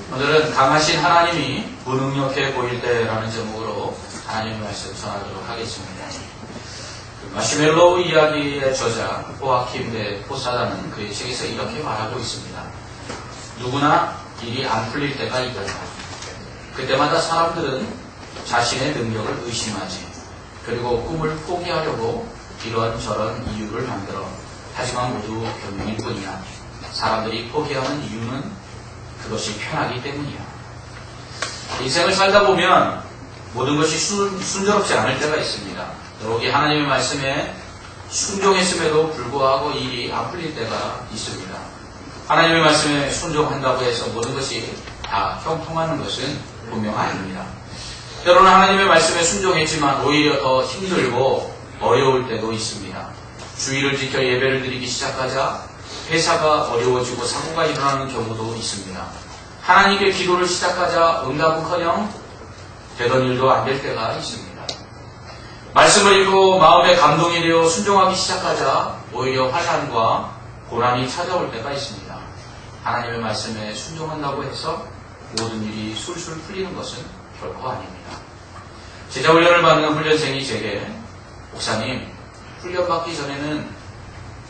오늘은 강하신 하나님이 무능력해 보일 때라는 제목으로 하나님의 말씀 전하도록 하겠습니다. 마시멜로우 이야기의 저자 호아킴 대 포사다는 그의 책에서 이렇게 말하고 있습니다. 누구나 일이 안 풀릴 때가 있다. 그때마다 사람들은 자신의 능력을 의심하지. 그리고 꿈을 포기하려고 이런저런 이유를 만들어. 하지만 모두 변명일 뿐이야. 사람들이 포기하는 이유는 그것이 편하기 때문이야. 인생을 살다 보면 모든 것이 순조롭지 않을 때가 있습니다. 여기 하나님의 말씀에 순종했음에도 불구하고 일이 안 풀릴 때가 있습니다. 하나님의 말씀에 순종한다고 해서 모든 것이 다 형통하는 것은 분명 아닙니다. 때로는 하나님의 말씀에 순종했지만 오히려 더 힘들고 어려울 때도 있습니다. 주의를 지켜 예배를 드리기 시작하자 회사가 어려워지고 사고가 일어나는 경우도 있습니다. 하나님께 기도를 시작하자 응답은커녕 되던 일도 안 될 때가 있습니다. 말씀을 읽고 마음에 감동이 되어 순종하기 시작하자 오히려 환난과 고난이 찾아올 때가 있습니다. 하나님의 말씀에 순종한다고 해서 모든 일이 술술 풀리는 것은 결코 아닙니다. 제자훈련을 받는 훈련생이 제게 목사님, 훈련받기 전에는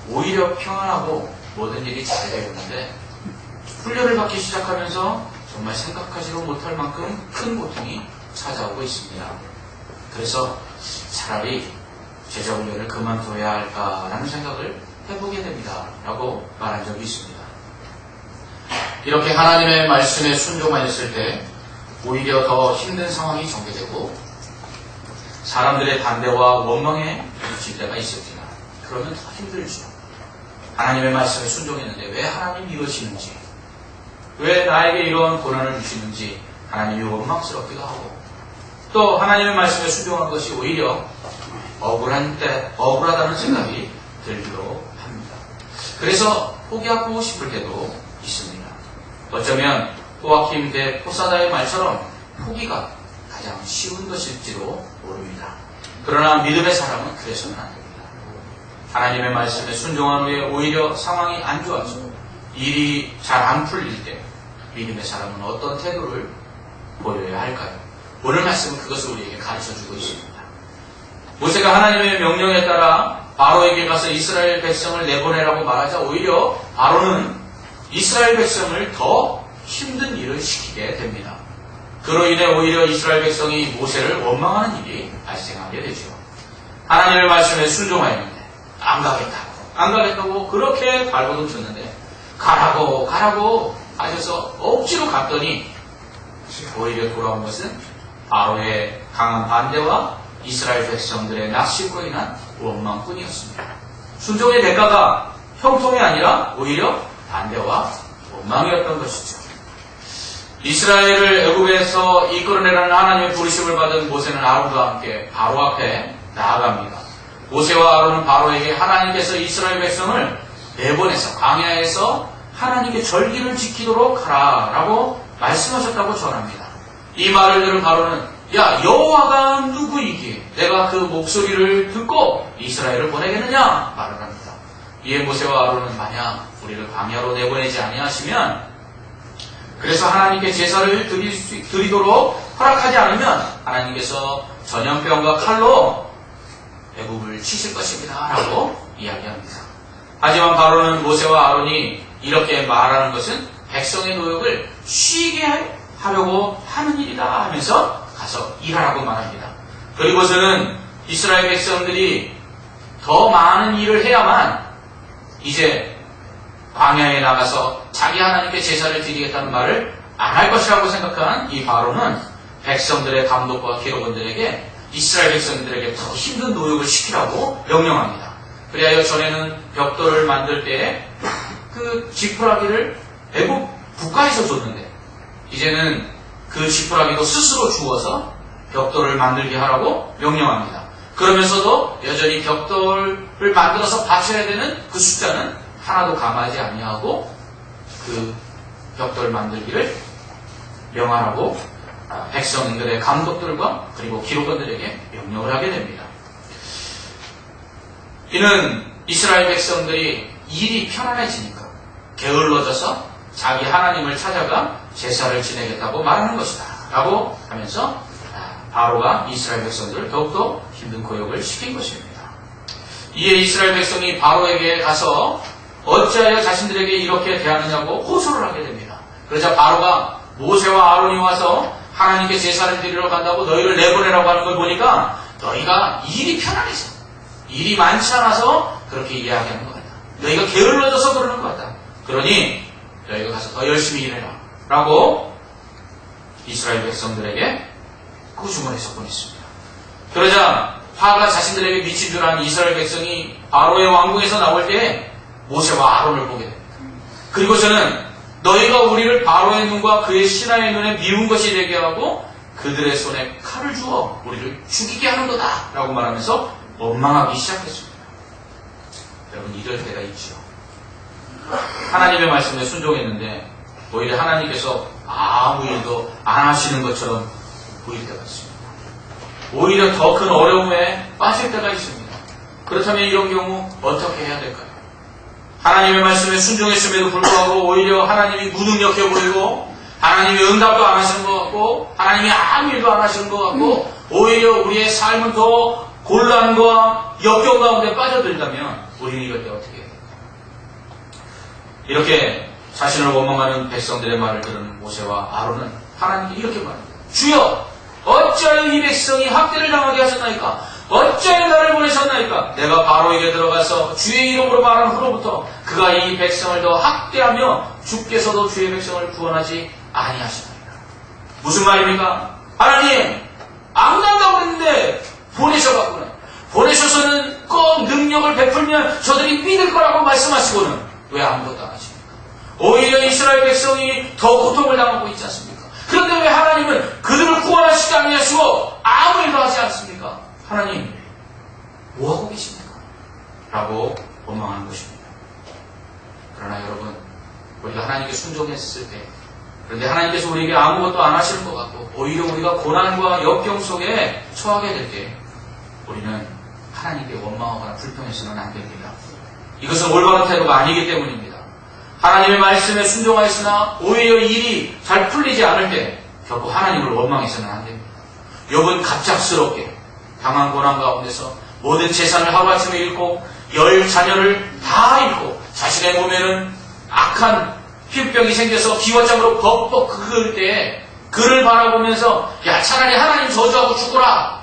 오히려 평안하고 모든 일이 잘 되었는데 훈련을 받기 시작하면서 정말 생각하지도 못할 만큼 큰 고통이 찾아오고 있습니다. 그래서 차라리 제자훈련을 그만둬야 할까라는 생각을 해보게 됩니다. 라고 말한 적이 있습니다. 이렇게 하나님의 말씀에 순종하였을 때 오히려 더 힘든 상황이 전개되고 사람들의 반대와 원망에 부딪힐 때가 있습니다. 그러면 더 힘들죠. 하나님의 말씀에 순종했는데 왜 하나님이 이러시는지, 왜 나에게 이런 고난을 주시는지 하나님이 원망스럽기도 하고, 또 하나님의 말씀에 순종한 것이 오히려 억울하다는 생각이 들기도 합니다. 그래서 포기하고 싶을 때도 있습니다. 어쩌면 호아킴 대 포사다의 말처럼 포기가 가장 쉬운 것일지도 모릅니다. 그러나 믿음의 사람은 그래서는 안 됩니다. 하나님의 말씀에 순종한 후에 오히려 상황이 안 좋아지고 일이 잘 안 풀릴 때 믿음의 사람은 어떤 태도를 보여야 할까요? 오늘 말씀은 그것을 우리에게 가르쳐주고 있습니다. 모세가 하나님의 명령에 따라 바로에게 가서 이스라엘 백성을 내보내라고 말하자 오히려 바로는 이스라엘 백성을 더 힘든 일을 시키게 됩니다. 그로 인해 오히려 이스라엘 백성이 모세를 원망하는 일이 발생하게 되죠. 하나님의 말씀에 순종하였는데 안 가겠다고 그렇게 발버둥 쳤는데 가라고 하셔서 억지로 갔더니 오히려 돌아온 것은 바로의 강한 반대와 이스라엘 백성들의 낙심으로 인한 원망뿐이었습니다. 순종의 대가가 형통이 아니라 오히려 반대와 원망이었던 것이죠. 이스라엘을 애굽에서 이끌어내라는 하나님의 부르심을 받은 모세는 아론과 함께 바로 앞에 나아갑니다. 모세와 아론은 바로에게 하나님께서 이스라엘 백성을 내보내서 광야에서 하나님께 절기를 지키도록 하라라고 말씀하셨다고 전합니다. 이 말을 들은 바로는 야, 여호와가 누구이기에 내가 그 목소리를 듣고 이스라엘을 보내겠느냐 말을 합니다. 이에 모세와 아론은 만약 우리를 광야로 내보내지 아니하시면, 그래서 하나님께 제사를 드리도록 허락하지 않으면 하나님께서 전염병과 칼로 애굽을 치실 것입니다 라고 이야기합니다. 하지만 바로는 모세와 아론이 이렇게 말하는 것은 백성의 노역을 쉬게 하려고 하는 일이다 하면서 가서 일하라고 말합니다. 그리고서는 이스라엘 백성들이 더 많은 일을 해야만 이제 광야에 나가서 자기 하나님께 제사를 드리겠다는 말을 안 할 것이라고 생각한 이 바로는 백성들의 감독과 기록원들에게 이스라엘 백성들에게 더 힘든 노역을 시키라고 명령합니다. 그리하여 전에는 벽돌을 만들 때 그 지푸라기를 애굽 국가에서 줬는데 이제는 그 지푸라기도 스스로 주워서 벽돌을 만들게 하라고 명령합니다. 그러면서도 여전히 벽돌을 만들어서 바쳐야 되는 그 숫자는 하나도 감하지 아니하고 그 벽돌 만들기를 명하라고 백성들의 감독들과 그리고 기록원들에게 명령을 하게 됩니다. 이는 이스라엘 백성들이 일이 편안해지니까 게을러져서 자기 하나님을 찾아가 제사를 지내겠다고 말하는 것이다 라고 하면서 바로가 이스라엘 백성들을 더욱더 힘든 고역을 시킨 것입니다. 이에 이스라엘 백성이 바로에게 가서 어찌하여 자신들에게 이렇게 대하느냐고 호소를 하게 됩니다. 그러자 바로가 모세와 아론이 와서 하나님께 제사를 드리러 간다고 너희를 내보내라고 하는 걸 보니까 너희가 일이 편안해서, 일이 많지 않아서 그렇게 이야기하는 것 같다. 너희가 게을러져서 그러는 것 같다. 그러니 너희가 가서 더 열심히 일해라 라고 이스라엘 백성들에게 그 주문해서 보냈습니다. 그러자 화가 자신들에게 미친 줄 아는 이스라엘 백성이 바로의 왕궁에서 나올 때 모세와 아론을 보게 됩니다. 그리고서는 너희가 우리를 바로의 눈과 그의 신하의 눈에 미운 것이 되게 하고 그들의 손에 칼을 주어 우리를 죽이게 하는 거다 라고 말하면서 원망하기 시작했습니다. 여러분, 이럴 때가 있죠. 하나님의 말씀에 순종했는데 오히려 하나님께서 아무 일도 안 하시는 것처럼 보일 때가 있습니다. 오히려 더 큰 어려움에 빠질 때가 있습니다. 그렇다면 이런 경우 어떻게 해야 될까요? 하나님의 말씀에 순종했음에도 불구하고 오히려 하나님이 무능력해 보이고 하나님이 응답도 안 하시는 것 같고 하나님이 아무 일도 안 하시는 것 같고 오히려 우리의 삶은 더 곤란과 역경 가운데 빠져들다면 우리는 이럴 때 어떻게 해야 될까요? 이렇게 자신을 원망하는 백성들의 말을 들은 모세와 아론은 하나님께 이렇게 말합니다. 주여, 어찌하여 이 백성이 학대를 당하게 하셨나이까? 어찌하여 나를 보내셨나이까? 내가 바로에게 들어가서 주의 이름으로 말한 후로부터 그가 이 백성을 더 학대하며 주께서도 주의 백성을 구원하지 아니하시나이까. 무슨 말입니까? 하나님, 안 간다고 했는데 보내셔가구나. 보내셔서는 꼭 능력을 베풀면 저들이 믿을 거라고 말씀하시고는 왜 아무것도 안 하십니까? 오히려 이스라엘 백성이 더 고통을 당하고 있지 않습니까? 그런데 왜 하나님은 그들을 구원하시지 아니하시고 아무 일도 하지 않습니까? 하나님, 뭐하고 계십니까? 라고 원망하는 것입니다. 그러나 여러분, 우리가 하나님께 순종했을 때, 그런데 하나님께서 우리에게 아무것도 안 하시는 것 같고 오히려 우리가 고난과 역경 속에 처하게 될 때 우리는 하나님께 원망하거나 불평해서는 안 됩니다. 이것은 올바른 태도가 아니기 때문입니다. 하나님의 말씀에 순종하였으나 오히려 일이 잘 풀리지 않을 때 결코 하나님을 원망해서는 안 됩니다. 욥은 갑작스럽게 당한 고난 가운데서 모든 재산을 하루아침에 잃고 10 자녀를 다 잃고 자신의 몸에는 악한 피부병이 생겨서 기와장으로 벅벅 긁을 때에 그를 바라보면서 야, 차라리 하나님 저주하고 죽어라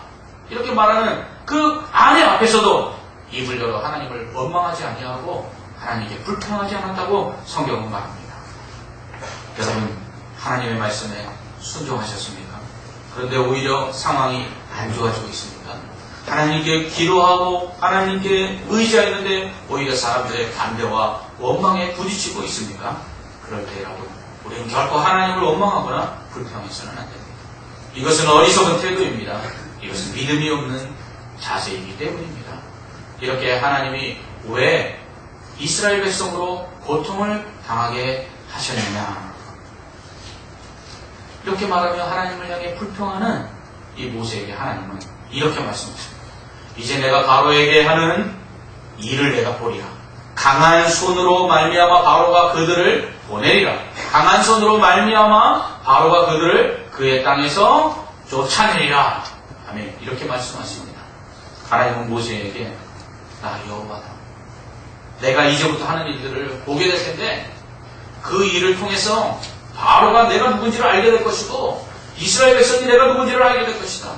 이렇게 말하는 그 아내 앞에서도 입을 열어 하나님을 원망하지 아니하고 하나님께 불평하지 않았다고 성경은 말합니다. 여러분, 하나님의 말씀에 순종하셨습니까? 그런데 오히려 상황이 안 좋아지고 있습니까? 하나님께 기도하고 하나님께 의지하였는데 오히려 사람들의 반대와 원망에 부딪히고 있습니까? 그럴 때라도 우리는 결코 하나님을 원망하거나 불평해서는 안 됩니다. 이것은 어리석은 태도입니다. 이것은 믿음이 없는 자세이기 때문입니다. 이렇게 하나님이 왜 이스라엘 백성으로 고통을 당하게 하셨느냐? 이렇게 말하며 하나님을 향해 불평하는 이 모세에게 하나님은 이렇게 말씀하십니다. 이제 내가 바로에게 하는 일을 내가 보리라. 강한 손으로 말미암아 바로가 그들을 보내리라. 강한 손으로 말미암아 바로가 그들을 그의 땅에서 쫓아내리라. 아멘. 이렇게 말씀하십니다. 하나님은 모세에게 나 여호와다. 내가 이제부터 하는 일들을 보게 될 텐데 그 일을 통해서 바로가 내가 누군지를 알게 될 것이고 이스라엘 백성이 내가 누군지를 알게 될 것이다.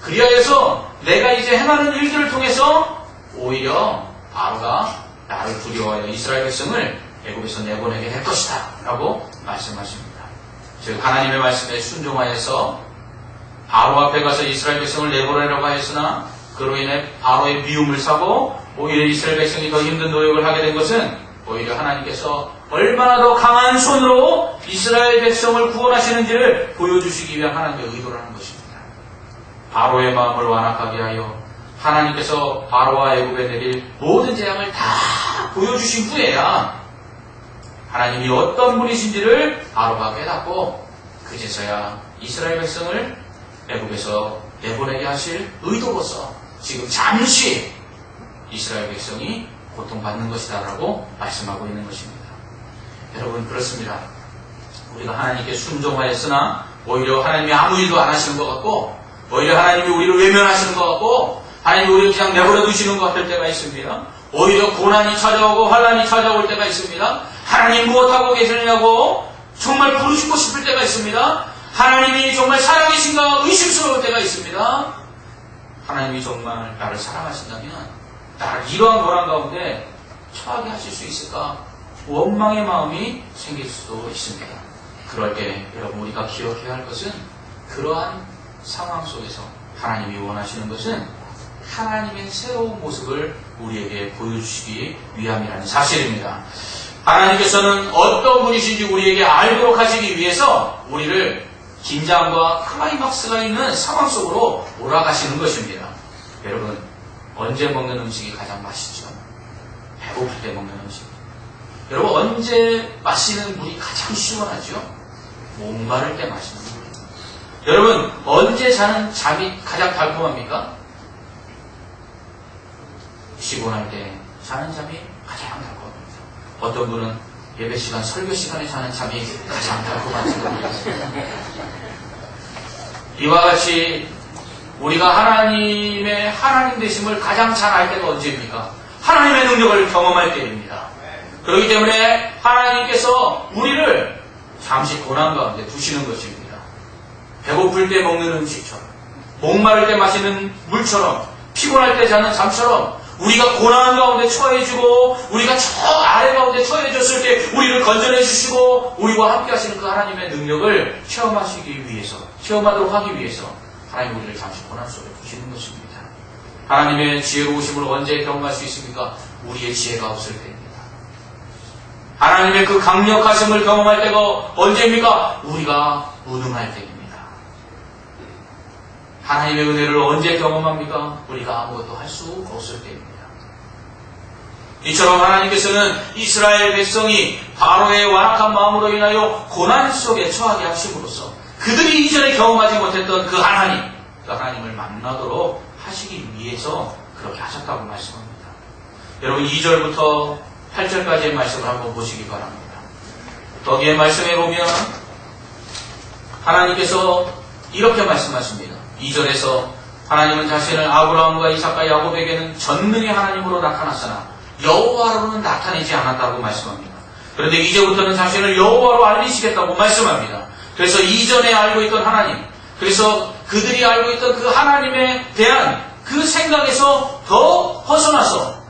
그리하여서 내가 이제 행하는 일들을 통해서 오히려 바로가 나를 두려워하여 이스라엘 백성을 애굽에서 내보내게 될 것이다 라고 말씀하십니다. 즉 하나님의 말씀에 순종하여서 바로 앞에 가서 이스라엘 백성을 내보내려고 하였으나 그로 인해 바로의 미움을 사고 오히려 이스라엘 백성이 더 힘든 노력을 하게 된 것은 오히려 하나님께서 얼마나 더 강한 손으로 이스라엘 백성을 구원하시는지를 보여주시기 위한 하나님의 의도라는 것입니다. 바로의 마음을 완악하게 하여 하나님께서 바로와 애굽에 내릴 모든 재앙을 다 보여주신 후에야 하나님이 어떤 분이신지를 바로가 깨닫고 그제서야 이스라엘 백성을 애굽에서 내보내게 하실 의도로서 지금 잠시 이스라엘 백성이 고통받는 것이다 라고 말씀하고 있는 것입니다. 여러분, 그렇습니다. 우리가 하나님께 순종하였으나 오히려 하나님이 아무 일도 안 하시는 것 같고, 오히려 하나님이 우리를 외면하시는 것 같고, 하나님이 우리를 그냥 내버려 두시는 것 같을 때가 있습니다. 오히려 고난이 찾아오고 환난이 찾아올 때가 있습니다. 하나님 무엇하고 계시느냐고 정말 부르짖고 싶을 때가 있습니다. 하나님이 정말 살아계신가 의심스러울 때가 있습니다. 하나님이 정말 나를 사랑하신다면 나를 이러한 고난 가운데 처하게 하실 수 있을까? 원망의 마음이 생길 수도 있습니다. 그럴 때 여러분 우리가 기억해야 할 것은 그러한 상황 속에서 하나님이 원하시는 것은 하나님의 새로운 모습을 우리에게 보여주시기 위함이라는 사실입니다. 하나님께서는 어떤 분이신지 우리에게 알도록 하시기 위해서 우리를 긴장과 클라이막스가 있는 상황 속으로 몰아가시는 것입니다. 여러분, 언제 먹는 음식이 가장 맛있죠? 배고플 때 먹는 음식. 여러분, 언제 마시는 물이 가장 시원하죠? 목마를 때 마시는 물. 여러분, 언제 자는 잠이 가장 달콤합니까? 피곤할 때 자는 잠이 가장 달콤합니다. 어떤 분은 예배 시간, 설교 시간에 자는 잠이 가장 달콤한 분이 이와 같이 우리가 하나님의 하나님 되심을 가장 잘 알 때가 언제입니까? 하나님의 능력을 경험할 때입니다. 그렇기 때문에 하나님께서 우리를 잠시 고난 가운데 두시는 것입니다. 배고플 때 먹는 음식처럼, 목마를 때 마시는 물처럼, 피곤할 때 자는 잠처럼 우리가 고난 가운데 처해지고 우리가 저 아래 가운데 처해졌을 때 우리를 건져내 주시고 우리와 함께 하시는 그 하나님의 능력을 체험하시기 위해서, 체험하도록 하기 위해서 하나님 우리를 잠시 고난 속에 두시는 것입니다. 하나님의 지혜로우심을 언제 경험할 수 있습니까? 우리의 지혜가 없을 때입니다. 하나님의 그 강력하심을 경험할 때가 언제입니까? 우리가 무능할 때입니다. 하나님의 은혜를 언제 경험합니까? 우리가 아무것도 할 수 없을 때입니다. 이처럼 하나님께서는 이스라엘 백성이 바로의 완악한 마음으로 인하여 고난 속에 처하게 하심으로써 그들이 이전에 경험하지 못했던 그 하나님을 만나도록 하시기 위해서 그렇게 하셨다고 말씀합니다. 여러분 2절부터 8절까지의 말씀을 한번 보시기 바랍니다. 거기에 말씀해 보면 하나님께서 이렇게 말씀하십니다. 2절에서 하나님은 자신을 아브라함과 이삭과 야곱에게는 전능의 하나님으로 나타났으나 여호와로는 나타내지 않았다고 말씀합니다. 그런데 2절부터는 자신을 여호와로 알리시겠다고 말씀합니다. 그래서 이전에 알고 있던 하나님, 그래서 그들이 알고 있던 그 하나님에 대한 그 생각에서 더 벗어나서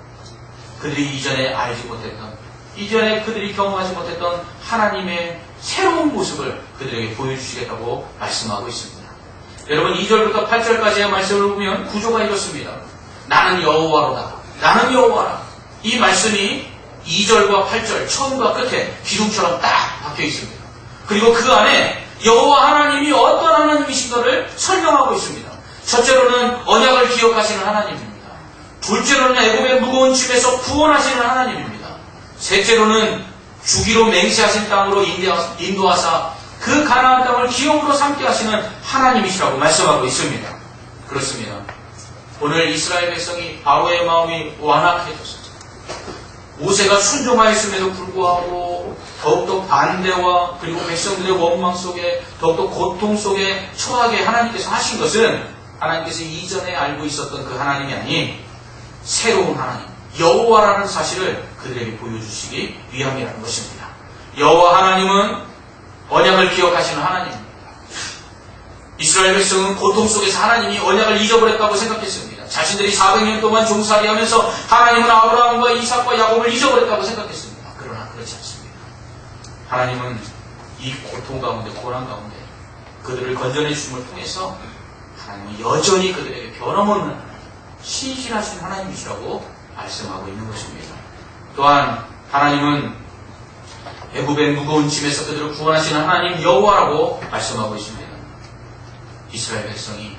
그들이 이전에 알지 못했던, 이전에 그들이 경험하지 못했던 하나님의 새로운 모습을 그들에게 보여주시겠다고 말씀하고 있습니다. 여러분 2절부터 8절까지의 말씀을 보면 구조가 이렇습니다. 나는 여호와로다. 나는 여호와라. 이 말씀이 2절과 8절 처음과 끝에 기둥처럼 딱 박혀 있습니다. 그리고 그 안에 여호와 하나님이 어떤 하나님이신가를 설명하고 있습니다. 첫째로는 언약을 기억하시는 하나님입니다. 둘째로는 애굽의 무거운 짐에서 구원하시는 하나님입니다. 셋째로는 주기로 맹세하신 땅으로 인도하사 그 가나안 땅을 기업으로 삼게 하시는 하나님이시라고 말씀하고 있습니다. 그렇습니다. 오늘 이스라엘 백성이 바로의 마음이 완악해졌습니다. 모세가 순종하였음에도 불구하고 더욱더 반대와 그리고 백성들의 원망 속에 더욱더 고통 속에 처하게 하나님께서 하신 것은 하나님께서 이전에 알고 있었던 그 하나님이 아닌 새로운 하나님, 여호와라는 사실을 그들에게 보여주시기 위함이라는 것입니다. 여호와 하나님은 언약을 기억하시는 하나님입니다. 이스라엘 백성은 고통 속에서 하나님이 언약을 잊어버렸다고 생각했습니다. 자신들이 400년 동안 종살이하면서 하나님은 아브라함과 이삭과 야곱을 잊어버렸다고 생각했습니다. 그러나 그렇지 않습니다. 하나님은 이 고통 가운데, 고난 가운데 그들을 건져내 주심을 통해서 하나님은 여전히 그들에게 변함없는 신실하신 하나님이시라고 말씀하고 있는 것입니다. 또한 하나님은 애굽의 무거운 짐에서 그들을 구원하시는 하나님 여호와라고 말씀하고 있습니다. 이스라엘 백성이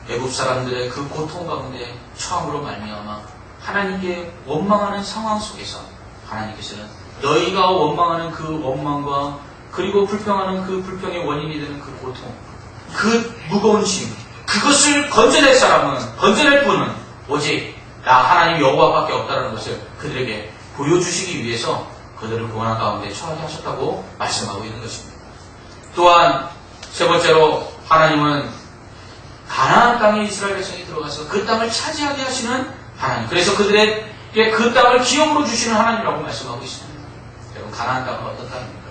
애굽 사람들의 그 고통 가운데 처음으로 말미암아 하나님께 원망하는 상황 속에서 하나님께서는 너희가 원망하는 그 원망과 그리고 불평하는 그 불평의 원인이 되는 그 고통, 그 무거운 짐, 그것을 건져낼 사람은, 건져낼 분은 오직 나 하나님 여호와밖에 없다는 것을 그들에게 보여주시기 위해서 그들을 고난 가운데 처하게 하셨다고 말씀하고 있는 것입니다. 또한 세 번째로 하나님은 가나안 땅에 이스라엘 백성이 들어가서 그 땅을 차지하게 하시는 하나님. 그래서 그들에게 그 땅을 기업으로 주시는 하나님이라고 말씀하고 있습니다. 여러분, 가나안 땅은 어떤 땅입니까?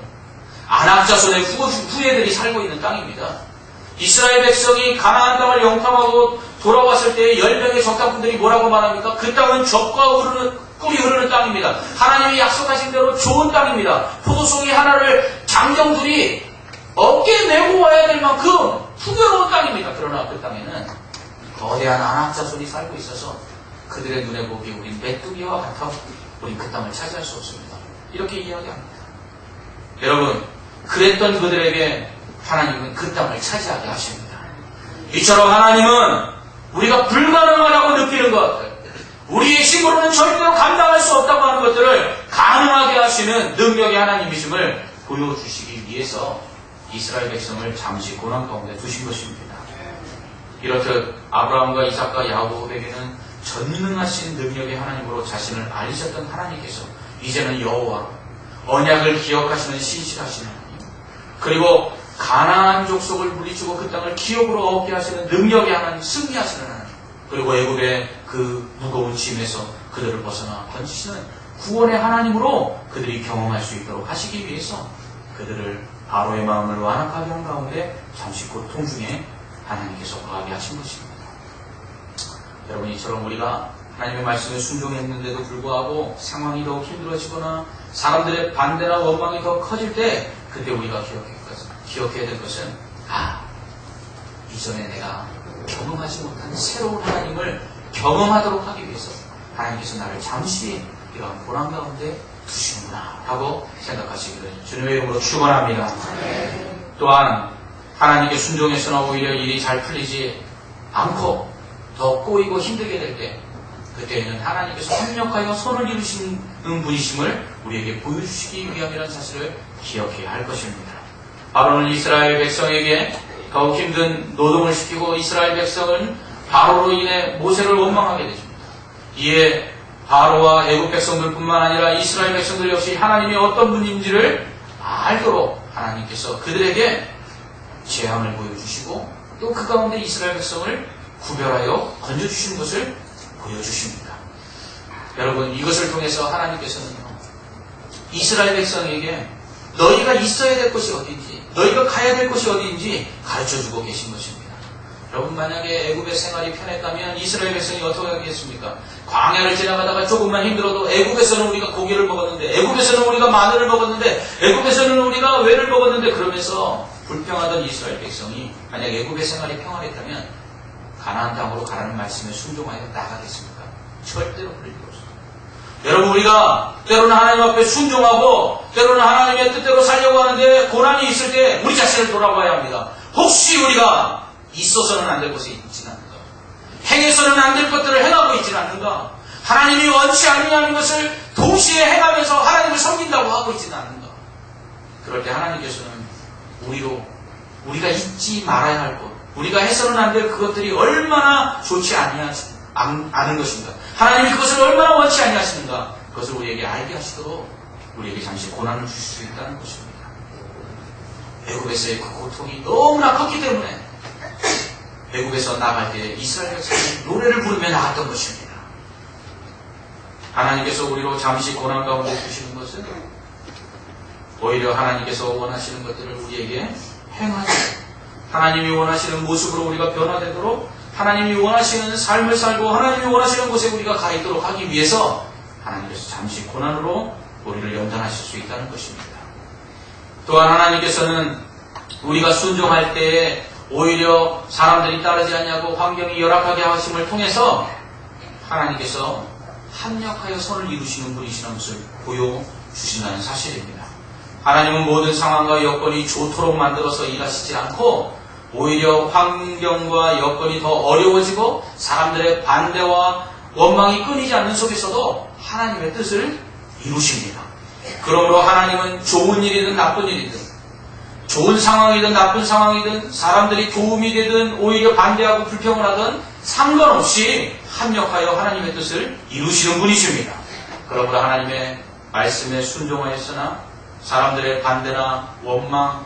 아낙 자손의 후예들이 살고 있는 땅입니다. 이스라엘 백성이 가나안 땅을 영탐하고 돌아왔을 때 10명의 적당꾼들이 뭐라고 말합니까? 그 땅은 젖과 꿀이 흐르는 땅입니다. 하나님이 약속하신 대로 좋은 땅입니다. 포도송이 하나를 장정들이 어깨에 메고 와야 될 만큼 풍요로운 땅입니다. 그러나 그 땅에는 거대한 아낙 자손이 살고 있어서 그들의 눈에 보기에 우린 메뚜기와 같아 우린 그 땅을 차지할 수 없습니다. 이렇게 이야기합니다. 여러분, 그랬던 그들에게 하나님은 그 땅을 차지하게 하십니다. 이처럼 하나님은 우리가 불가능하다고 느끼는 것, 우리의 힘으로는 절대로 감당할 수 없다고 하는 것들을 가능하게 하시는 능력의 하나님이심을 보여주시기 위해서 이스라엘 백성을 잠시 고난 가운데 두신 것입니다. 이렇듯 아브라함과 이삭과 야곱에게는 전능하신 능력의 하나님으로 자신을 알리셨던 하나님께서 이제는 여호와 언약을 기억하시는 신실하신 하나님, 그리고 가나안 족속을 물리치고 그 땅을 기업으로 얻게 하시는 능력의 하나님, 승리하시는 하나님, 그리고 애굽의 그 무거운 짐에서 그들을 벗어나 건지시는 구원의 하나님으로 그들이 경험할 수 있도록 하시기 위해서 그들을 바로의 마음을 완악하게 한 가운데 잠시 고통 중에 하나님께서 거하게 하신 것입니다. 여러분, 이처럼 우리가 하나님의 말씀에 순종했는데도 불구하고 상황이 더욱 힘들어지거나 사람들의 반대나 원망이 더 커질 때 그때 우리가 기억해야 될 것은 이전에 내가 경험하지 못한 새로운 하나님을 경험하도록 하기 위해서 하나님께서 나를 잠시 이러한 고난 가운데 두시는구나 하고 생각하시기를 주님의 이름으로 축원합니다. 또한 하나님께 순종해서나 오히려 일이 잘 풀리지 않고 더 꼬이고 힘들게 될 때 그때에는 하나님께서 협력하여 손을 이루시는 분이심을 우리에게 보여주시기 위함이라는 사실을 기억해야 할 것입니다. 바로는 이스라엘 백성에게 더욱 힘든 노동을 시키고 이스라엘 백성은 바로로 인해 모세를 원망하게 되십니다. 이에 바로와 애굽 백성들뿐만 아니라 이스라엘 백성들 역시 하나님이 어떤 분인지를 알도록 하나님께서 그들에게 재앙을 보여주시고 또 그 가운데 이스라엘 백성을 구별하여 건져주시는 것을 보여주십니다. 여러분, 이것을 통해서 하나님께서는 이스라엘 백성에게 너희가 있어야 될 곳이 어딘지, 너희가 가야 될 곳이 어디인지 가르쳐주고 계신 것입니다. 여러분, 만약에 애굽의 생활이 편했다면 이스라엘 백성이 어떻게 하겠습니까? 광야를 지나가다가 조금만 힘들어도 애굽에서는 우리가 고기를 먹었는데, 애굽에서는 우리가 마늘을 먹었는데, 애굽에서는 우리가 왜를 먹었는데, 그러면서 불평하던 이스라엘 백성이 만약 애굽의 생활이 평안했다면 가나안 땅으로 가라는 말씀에 순종하여 나가겠습니까? 절대로 그럴 리 없습니다. 여러분, 우리가 때로는 하나님 앞에 순종하고 때로는 하나님의 뜻대로 살려고 하는데 고난이 있을 때 우리 자신을 돌아봐야 합니다. 혹시 우리가 있어서는 안 될 것이 있지는 않는가? 행해서는 안 될 것들을 행하고 있지는 않는가? 하나님이 원치 않느냐는 것을 동시에 행하면서 하나님을 섬긴다고 하고 있지는 않는가? 그럴 때 하나님께서는 우리가 잊지 말아야 할 것, 우리가 해서는 안 될 그것들이 얼마나 좋지 않은 것인가, 하나님이 그것을 얼마나 원치 아니하시는가, 그것을 우리에게 알게 하시도록 우리에게 잠시 고난을 주실 수 있다는 것입니다. 애굽에서의 그 고통이 너무나 컸기 때문에 애굽에서 나갈 때 이스라엘 백성이 노래를 부르며 나갔던 것입니다. 하나님께서 우리로 잠시 고난 가운데 주시는 것은 오히려 하나님께서 원하시는 것들을 우리에게 행하고 하나님이 원하시는 모습으로 우리가 변화되도록, 하나님이 원하시는 삶을 살고 하나님이 원하시는 곳에 우리가 가 있도록 하기 위해서 하나님께서 잠시 고난으로 우리를 연단하실 수 있다는 것입니다. 또한 하나님께서는 우리가 순종할 때에 오히려 사람들이 따르지 않냐고 환경이 열악하게 하심을 통해서 하나님께서 합력하여 선을 이루시는 분이시라는 것을 보여주신다는 사실입니다. 하나님은 모든 상황과 여건이 좋도록 만들어서 일하시지 않고 오히려 환경과 여건이 더 어려워지고 사람들의 반대와 원망이 끊이지 않는 속에서도 하나님의 뜻을 이루십니다. 그러므로 하나님은 좋은 일이든 나쁜 일이든, 좋은 상황이든 나쁜 상황이든, 사람들이 도움이 되든 오히려 반대하고 불평을 하든 상관없이 합력하여 하나님의 뜻을 이루시는 분이십니다. 그러므로 하나님의 말씀에 순종하였으나 사람들의 반대나 원망,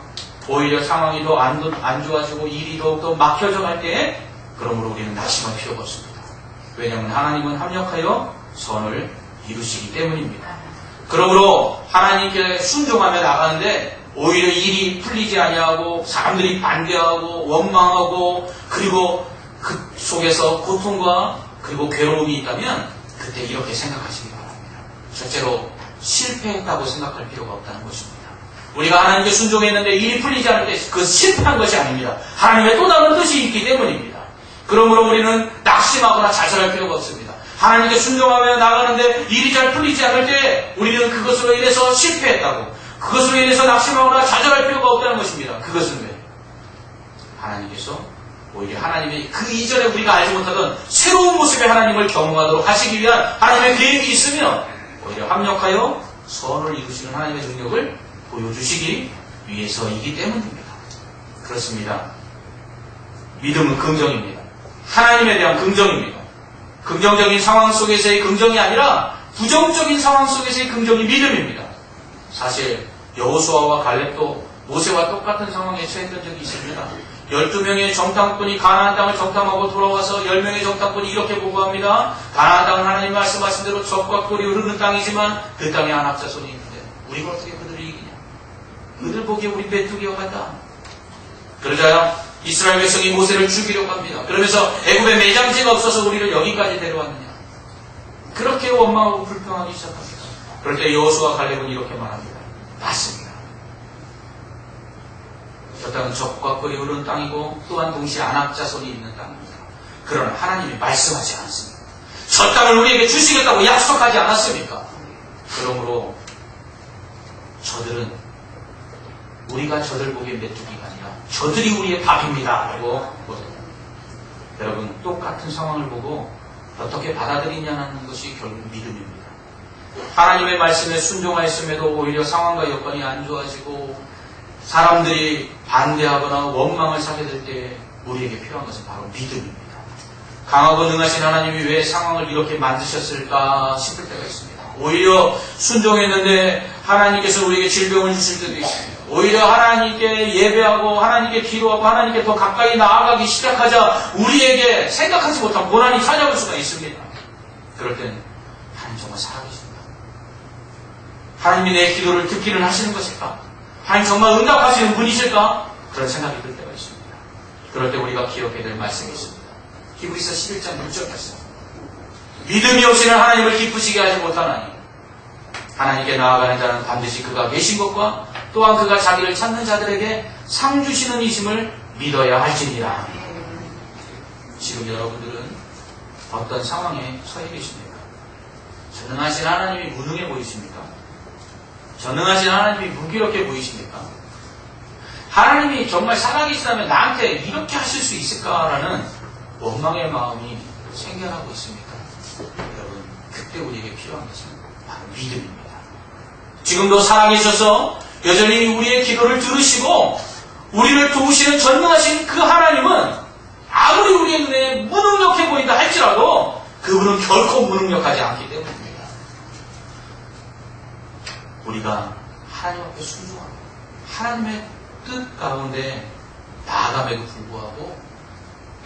오히려 상황이 더 안 좋아지고 일이 더욱더 막혀져 갈 때에 그러므로 우리는 낙심할 필요가 없습니다. 왜냐하면 하나님은 합력하여 선을 이루시기 때문입니다. 그러므로 하나님께 순종하며 나가는데 오히려 일이 풀리지 아니하고 사람들이 반대하고 원망하고 그리고 그 속에서 고통과 그리고 괴로움이 있다면 그때 이렇게 생각하시기 바랍니다. 첫째로 실패했다고 생각할 필요가 없다는 것입니다. 우리가 하나님께 순종했는데 일이 풀리지 않을 때 그 실패한 것이 아닙니다. 하나님의 또 다른 뜻이 있기 때문입니다. 그러므로 우리는 낙심하거나 자살할 필요가 없습니다. 하나님께 순종하며 나가는데 일이 잘 풀리지 않을 때 우리는 그것으로 인해서 실패했다고 그것으로 인해서 낙심하거나 좌절할 필요가 없다는 것입니다. 그것은 왜? 하나님께서 오히려 하나님의 그 이전에 우리가 알지 못하던 새로운 모습의 하나님을 경험하도록 하시기 위한 하나님의 계획이 있으며 오히려 합력하여 선을 이루시는 하나님의 능력을 보여주시기 위해서이기 때문입니다. 그렇습니다. 믿음은 긍정입니다. 하나님에 대한 긍정입니다. 긍정적인 상황 속에서의 긍정이 아니라 부정적인 상황 속에서의 긍정이 믿음입니다. 사실 여호수아와 갈렙도 모세와 똑같은 상황에 처했던 적이 있습니다. 12명의 정탐꾼이 가나안 땅을 정탐하고 돌아와서 10명의 정탐꾼이 이렇게 보고합니다. 가나안 땅은 하나님 말씀하신 대로 적과 꿀이 흐르는 땅이지만 그 땅에 안압자손이 있는데 우리가 어떻게 그들을 이기냐. 그들 보기에 우리 메뚜기와 같다. 그러자 이스라엘 백성이 모세를 죽이려고 합니다. 그러면서 애굽에 매장지가 없어서 우리를 여기까지 데려왔느냐. 그렇게 원망하고 불평하기 시작합니다. 그럴 때 여호수아 갈렙은 이렇게 말합니다. 맞습니다. 저 땅은 적과 꿀이 흐르는 땅이고 또한 동시에 안압자손이 있는 땅입니다. 그러나 하나님이 말씀하지 않았습니다. 저 땅을 우리에게 주시겠다고 약속하지 않았습니까? 그러므로 저들은 우리가 저들 보기에 메뚜기가 아니라 저들이 우리의 밥입니다. 라고 여러분 똑같은 상황을 보고 어떻게 받아들이냐는 것이 결국 믿음입니다. 하나님의 말씀에 순종하였음에도 오히려 상황과 여건이 안 좋아지고 사람들이 반대하거나 원망을 사게 될 때 우리에게 필요한 것은 바로 믿음입니다. 강하고 능하신 하나님이 왜 상황을 이렇게 만드셨을까 싶을 때가 있습니다. 오히려 순종했는데 하나님께서 우리에게 질병을 주실 때도 있습니다. 오히려 하나님께 예배하고 하나님께 기도하고 하나님께 더 가까이 나아가기 시작하자 우리에게 생각하지 못한 고난이 찾아올 수가 있습니다. 그럴 때는 하나님 정말 살아계십니다. 하나님이 내 기도를 듣기는 하시는 것일까? 하나님 정말 응답하시는 분이실까? 그런 생각이 들 때가 있습니다. 그럴 때 우리가 기억해야 될 말씀이 있습니다. 히브리서 11장 6절 말씀. 믿음이 없이는 하나님을 기쁘시게 하지 못하나니 하나님께 나아가는 자는 반드시 그가 계신 것과 또한 그가 자기를 찾는 자들에게 상 주시는 이심을 믿어야 할지니라. 지금 여러분들은 어떤 상황에 처해 계십니까? 전능하신 하나님이 무능해 보이십니까? 전능하신 하나님이 무기력해 보이십니까? 하나님이 정말 살아계시다면 나한테 이렇게 하실 수 있을까라는 원망의 마음이 생겨나고 있습니까? 여러분, 그때 우리에게 필요한 것은 바로 믿음입니다. 지금도 살아계셔서 여전히 우리의 기도를 들으시고 우리를 도우시는 전능하신 그 하나님은 아무리 우리의 눈에 무능력해 보인다 할지라도 그분은 결코 무능력하지 않기 때문입니다. 우리가 하나님 앞에 순종하고 하나님의 뜻 가운데 나아감에도 불구하고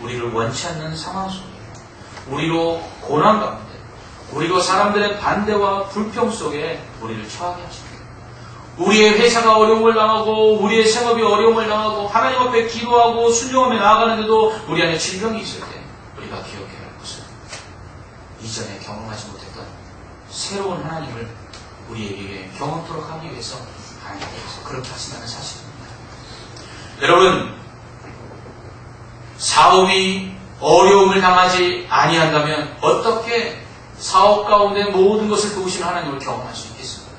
우리를 원치 않는 상황 속에 우리로 고난 가운데 우리로 사람들의 반대와 불평 속에 우리를 처하게 하십니다. 우리의 회사가 어려움을 당하고 우리의 생업이 어려움을 당하고 하나님 앞에 기도하고 순종하며 나아가는데도 우리 안에 질병이 있을 때 우리가 기억해야 할 것은 이전에 경험하지 못했던 새로운 하나님을 우리에게 경험토록 하기 위해서 하나님께서 그렇게 하신다는 사실입니다. 여러분, 사업이 어려움을 당하지 아니한다면 어떻게 사업 가운데 모든 것을 도우시는 하나님을 경험할 수 있겠습니까?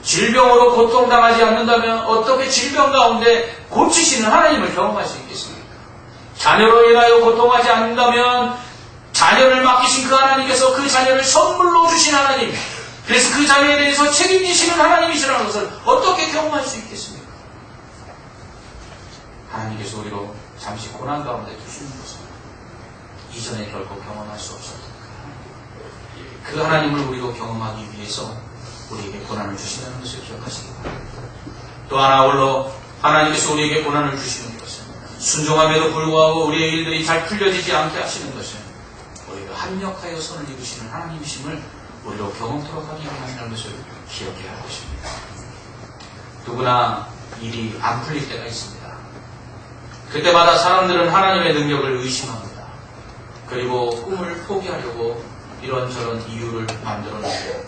질병으로 고통당하지 않는다면 어떻게 질병 가운데 고치시는 하나님을 경험할 수 있겠습니까? 자녀로 인하여 고통하지 않는다면 자녀를 맡기신 그 하나님께서 그 자녀를 선물로 주신 하나님, 그래서 그 자녀에 대해서 책임지시는 하나님이시라는 것을 어떻게 경험할 수 있겠습니까? 하나님께서 우리로 잠시 고난 가운데 두시는 것은 이전에 결코 경험할 수 없었던 그 하나님을 우리로 경험하기 위해서 우리에게 고난을 주신다는 것을 기억하시기 바랍니다. 또 하나 홀로 하나님께서 우리에게 고난을 주시는 것은, 순종함에도 불구하고 우리의 일들이 잘 풀려지지 않게 하시는 것은 우리가 합력하여 선을 이루시는 하나님이심을 우리로 경험토록 하기 위함이라는 것을 기억해야 할 것입니다. 누구나 일이 안 풀릴 때가 있습니다. 그때마다 사람들은 하나님의 능력을 의심합니다. 그리고 꿈을 포기하려고 이런저런 이유를 만들어내고,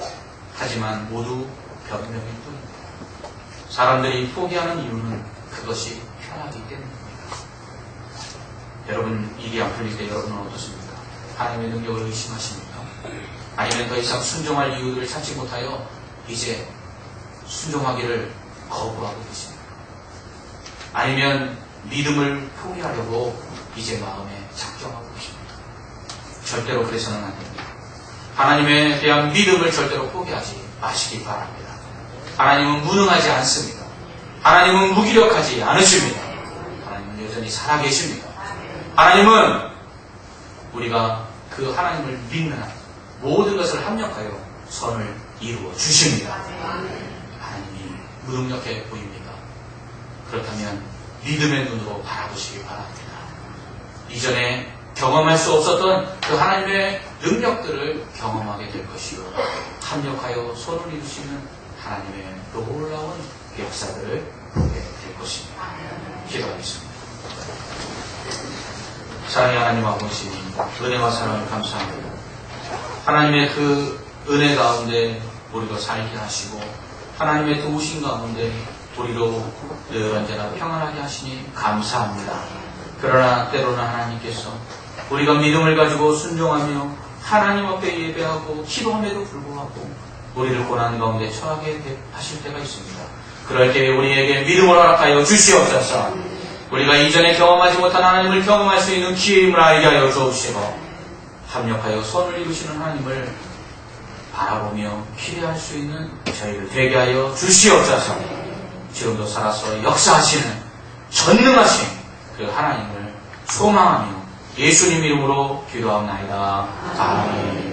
하지만 모두 변명일 뿐입니다. 사람들이 포기하는 이유는 그것이 편하기 때문입니다. 여러분, 일이 안 풀릴 때 여러분은 어떻습니까? 하나님의 능력을 의심하십니까? 아니면 더 이상 순종할 이유들을 찾지 못하여 이제 순종하기를 거부하고 계십니까? 아니면 믿음을 포기하려고 이제 마음에 작정하고 계십니까? 절대로 그래서는 안 됩니다. 하나님에 대한 믿음을 절대로 포기하지 마시기 바랍니다. 하나님은 무능하지 않습니다. 하나님은 무기력하지 않으십니다. 하나님은 여전히 살아계십니다. 하나님은 우리가 그 하나님을 믿는 한 모든 것을 합력하여 선을 이루어 주십니다. 하나님이 무능력해 보입니다. 그렇다면 믿음의 눈으로 바라보시기 바랍니다. 이전에 경험할 수 없었던 그 하나님의 능력들을 경험하게 될 것이요, 합력하여 선을 이루시는 하나님의 놀라운 역사들을 보게 될 것입니다. 기도하겠습니다. 사랑의 하나님 아버지, 은혜와 사랑을 감사합니다. 하나님의 그 은혜 가운데 우리로 살게 하시고, 하나님의 도우신 가운데 우리로 늘 언제나 평안하게 하시니 감사합니다. 그러나 때로는 하나님께서 우리가 믿음을 가지고 순종하며 하나님 앞에 예배하고 기도함에도 불구하고 우리를 고난 가운데 처하게 하실 때가 있습니다. 그럴 때 우리에게 믿음을 허락하여 주시옵소서. 우리가 이전에 경험하지 못한 하나님을 경험할 수 있는 기회임을 알게 하여 주옵시고, 합력하여 선을 이루시는 하나님을 바라보며 기대할 수 있는 저희를 되게 하여 주시옵소서. 지금도 살아서 역사하시는 전능하신 그 하나님을 소망하며 예수님 이름으로 기도합나이다. 아멘.